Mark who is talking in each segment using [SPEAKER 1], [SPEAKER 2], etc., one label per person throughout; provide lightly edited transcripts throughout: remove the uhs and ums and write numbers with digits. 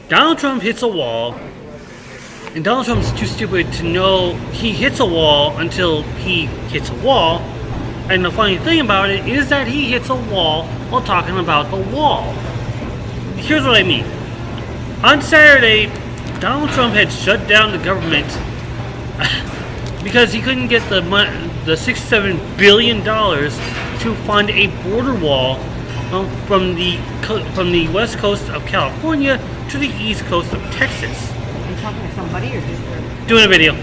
[SPEAKER 1] Donald Trump hits a wall, and Donald Trump's too stupid to know he hits a wall until he hits a wall. And the funny thing about it is that he hits a wall while talking about the wall. Here's what I mean. On Saturday, Donald Trump had shut down the government because he couldn't get the $67 billion to fund a border wall from the west coast of California to the east coast of Texas.
[SPEAKER 2] Are you talking to somebody or just
[SPEAKER 1] doing a video?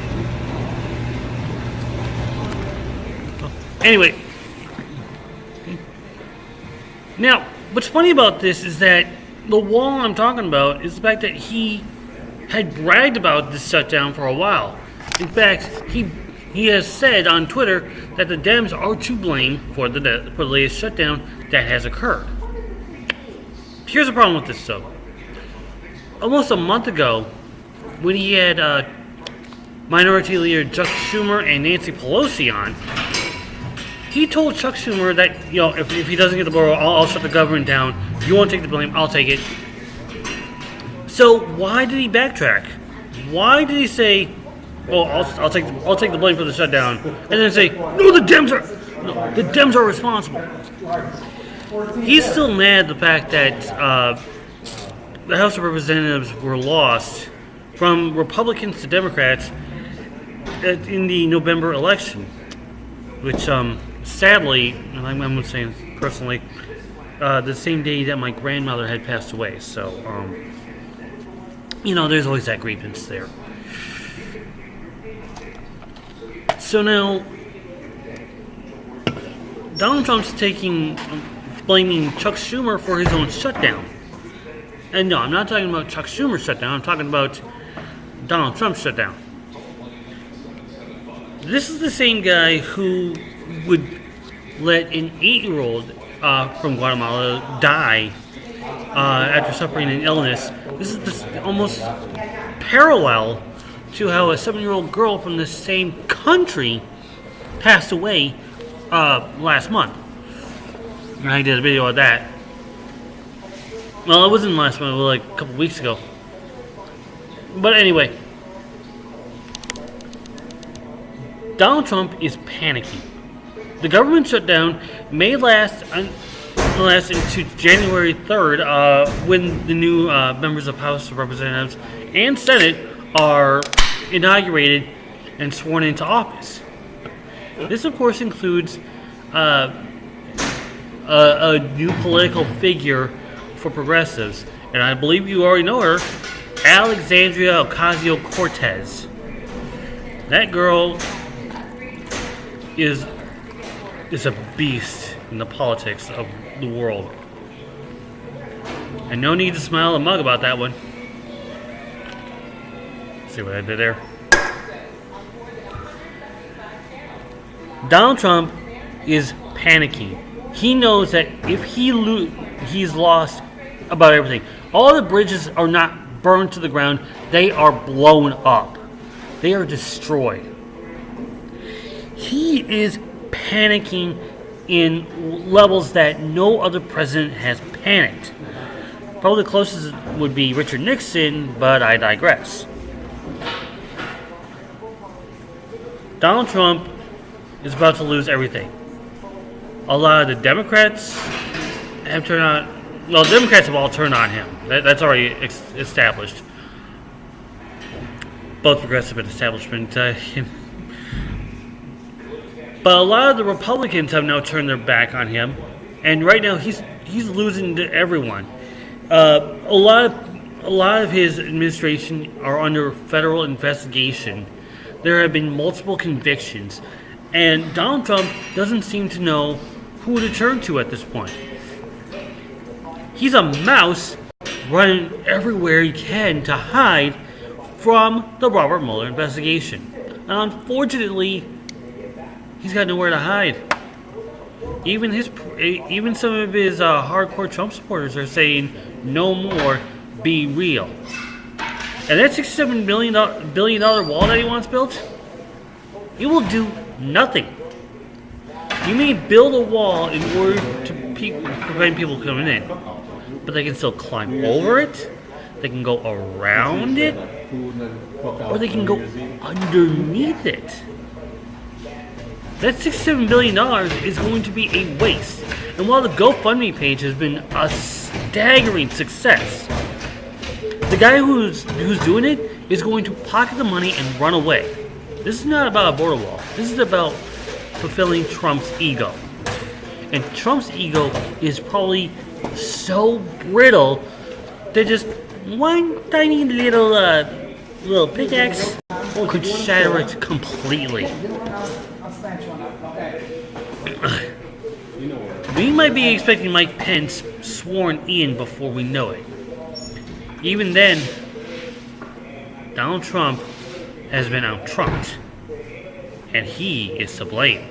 [SPEAKER 1] Anyway, now what's funny about this is that the wall I'm talking about is the fact that he had bragged about this shutdown for a while. In fact, he has said on Twitter that the Dems are to blame for the latest shutdown that has occurred. Here's the problem with this, though. Almost a month ago, when he had Minority Leader Chuck Schumer and Nancy Pelosi on, he told Chuck Schumer that, if he doesn't get the borough, I'll shut the government down. You won't take the blame, I'll take it. So why did he backtrack? Why did he say, "Well, I'll take the blame for the shutdown," and then say, "No, the Dems are responsible"? He's still mad at the fact that the House of Representatives were lost from Republicans to Democrats in the November election, which sadly, I'm saying personally, the same day that my grandmother had passed away. So, there's always that grievance there. So now, Donald Trump's blaming Chuck Schumer for his own shutdown. And no, I'm not talking about Chuck Schumer's shutdown. I'm talking about Donald Trump's shutdown. This is the same guy who would let an 8-year-old from Guatemala die after suffering an illness. This is almost parallel to how a 7-year-old girl from the same country passed away last month. And I did a video of that. Well, it wasn't last month, it was like a couple weeks ago. But anyway, Donald Trump is panicking. The government shutdown may last into January 3rd, when the new members of House of Representatives and Senate are inaugurated and sworn into office. This, of course, includes a new political figure for progressives, and I believe you already know her, Alexandria Ocasio-Cortez. That girl is a beast in the politics of the world. And no need to smile and mug about that one. See what I did there? Donald Trump is panicking. He knows that if he's lost about everything. All the bridges are not burned to the ground. They are blown up. They are destroyed. He is panicking in levels that no other president has panicked. Probably the closest would be Richard Nixon, but I digress. Donald Trump is about to lose everything. A lot of the Democrats have turned on. Well, Democrats have all turned on him. That's already established. Both progressive and establishment. But a lot of the Republicans have now turned their back on him, and right now he's losing to everyone. A lot of his administration are under federal investigation. There have been multiple convictions, and Donald Trump doesn't seem to know who to turn to at this point. He's a mouse running everywhere he can to hide from the Robert Mueller investigation. And unfortunately, he's got nowhere to hide. Even some of his hardcore Trump supporters are saying, "No more, be real." And that $67 billion wall that he wants built, it will do nothing. You may build a wall in order to prevent people coming in, but they can still climb over it. They can go around it, or they can go underneath it. That $67 billion is going to be a waste. And while the GoFundMe page has been a staggering success, the guy who's doing it is going to pocket the money and run away. This is not about a border wall. This is about fulfilling Trump's ego. And Trump's ego is probably so brittle that just one tiny little pickaxe could shatter it completely. We might be expecting Mike Pence sworn in before we know it. Even then, Donald Trump has been out-Trumped, and he is to blame.